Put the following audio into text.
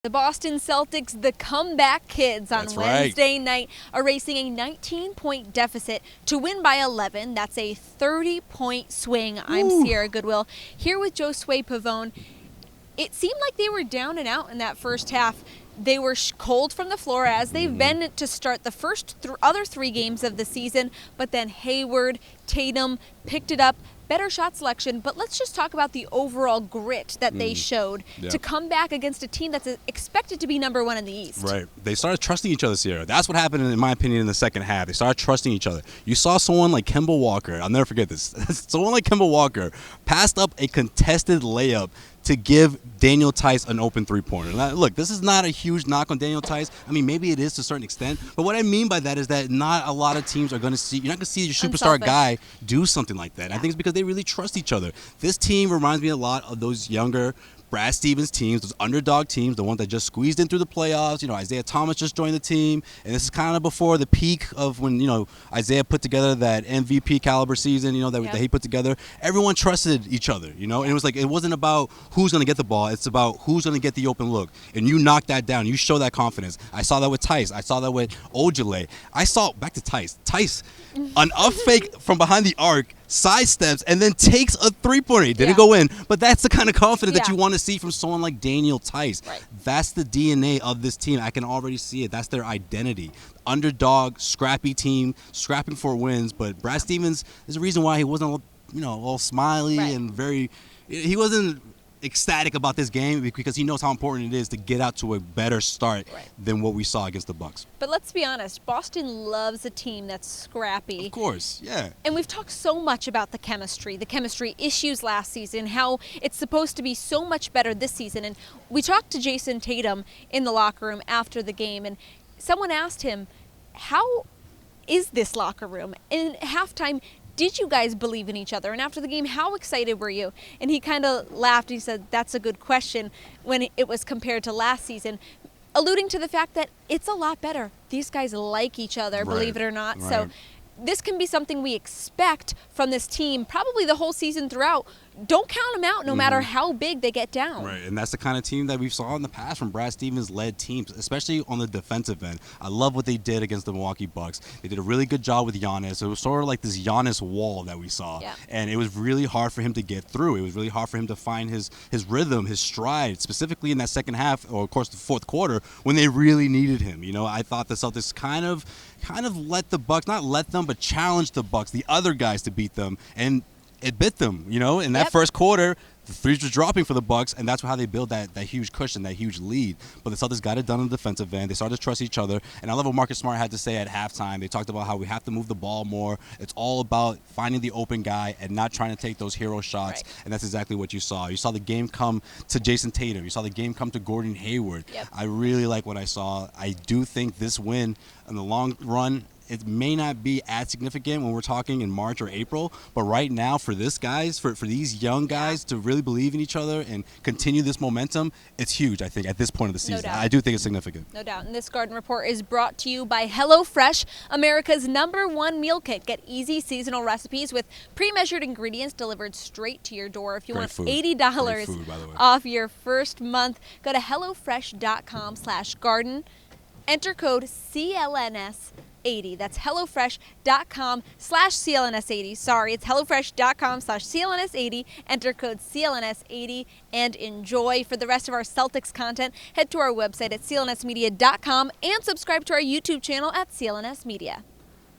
The Boston Celtics, the comeback kids, on That's Wednesday night, erasing a 19-point deficit to win by 11. That's a 30-point swing. I'm Sierra Goodwill, here with Josue Pavon. It seemed like they were down and out in that first half. They were cold from the floor, as they've been to start the first other three games of the season, but then Hayward, Tatum picked it up. Better shot selection, but let's just talk about the overall grit that they showed to come back against a team that's expected to be number one in the East. Right. They started trusting each other, Sierra. That's what happened, in my opinion, in the second half. They started trusting each other. You saw someone like Kemba Walker. I'll never forget this. Someone like Kemba Walker passed up a contested layup to give Daniel Theis an open three-pointer. Now, look, this is not a huge knock on Daniel Theis. I mean, maybe it is to a certain extent, but what I mean by that is that not a lot of teams are going to see, you're not going to see your superstar guy do something like that. I think it's because they really trust each other. This team reminds me a lot of those younger Brad Stevens teams, those underdog teams, the ones that just squeezed in through the playoffs. You know, Isaiah Thomas just joined the team, and this is kind of before the peak of when, you know, Isaiah put together that MVP caliber season, you know, that he put together. Everyone trusted each other, you know, and it was like, it wasn't about who's going to get the ball. It's about who's going to get the open look, and you knocked that down. You show that confidence. I saw that with Theis. I saw that with Ojale. I saw, back to Theis. Theis, an up fake from behind the arc, sidesteps, and then takes a three-pointer. It didn't go in, but that's the kind of confidence that you want to see from someone like Daniel Theis. That's the DNA of this team. I can already see it. That's their identity. Underdog, scrappy team, scrapping for wins. But Brad Stevens, there's a reason why he wasn't, you know, all smiley and very. He wasn't ecstatic about this game because he knows how important it is to get out to a better start than what we saw against the Bucks. But let's be honest, Boston loves a team that's scrappy. Of course, yeah. And we've talked so much about the chemistry issues last season, how it's supposed to be so much better this season. And we talked to Jason Tatum in the locker room after the game, and someone asked him, how is this locker room? And at halftime, did you guys believe in each other? And after the game, how excited were you? And he kind of laughed. He said, that's a good question when it was compared to last season, alluding to the fact that it's a lot better. These guys like each other, believe it or not. So this can be something we expect from this team probably the whole season throughout. Don't count them out no matter how big they get down. Right, and that's the kind of team that we saw in the past from Brad Stevens-led teams, especially on the defensive end. I love what they did against the Milwaukee Bucks. They did a really good job with Giannis. It was sort of like this Giannis wall that we saw, and it was really hard for him to get through. It was really hard for him to find his rhythm, his stride, specifically in that second half, or of course the fourth quarter, when they really needed him. You know, I thought the Celtics kind of let the Bucks, not let them, but challenged the Bucks, the other guys, to beat them, and it bit them, you know. In that first quarter, the threes were dropping for the Bucks, and that's how they build that huge cushion, that huge lead. But the Celtics got it done on the defensive end. They started to trust each other. And I love what Marcus Smart had to say at halftime. They talked about how we have to move the ball more. It's all about finding the open guy and not trying to take those hero shots. And that's exactly what you saw. You saw the game come to Jason Tatum. You saw the game come to Gordon Hayward. I really like what I saw. I do think this win in the long run, it may not be as significant when we're talking in March or April, but right now for this guys, for these young guys to really believe in each other and continue this momentum, it's huge, I think, at this point of the season. No doubt. I do think it's significant. No doubt. And this Garden Report is brought to you by HelloFresh, America's #1 meal kit. Get easy seasonal recipes with pre-measured ingredients delivered straight to your door. If you want $80 off your first month, go to HelloFresh.com/garden. Enter code CLNS80. That's HelloFresh.com/CLNS80. Sorry, it's HelloFresh.com/CLNS80. Enter code CLNS80 and enjoy. For the rest of our Celtics content, head to our website at CLNSmedia.com and subscribe to our YouTube channel at CLNS Media.